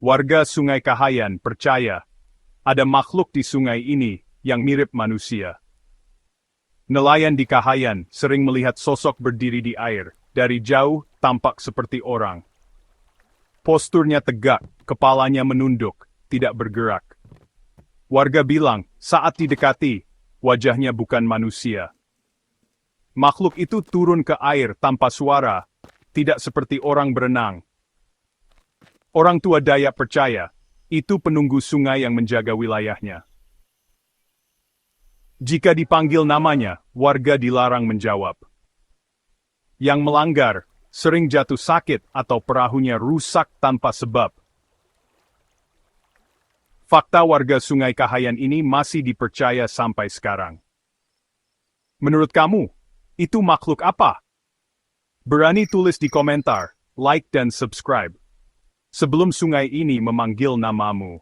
Warga Sungai Kahayan percaya ada makhluk di sungai ini yang mirip manusia. Nelayan di Kahayan sering melihat sosok berdiri di air, dari jauh tampak seperti orang. Posturnya tegak, kepalanya menunduk, tidak bergerak. Warga bilang, saat didekati, wajahnya bukan manusia. Makhluk itu turun ke air tanpa suara, tidak seperti orang berenang. Orang tua Dayak percaya, itu penunggu sungai yang menjaga wilayahnya. Jika dipanggil namanya, warga dilarang menjawab. Yang melanggar, sering jatuh sakit atau perahunya rusak tanpa sebab. Fakta warga Sungai Kahayan ini masih dipercaya sampai sekarang. Menurut kamu, itu makhluk apa? Berani tulis di komentar, like dan subscribe. Sebelum sungai ini memanggil namamu.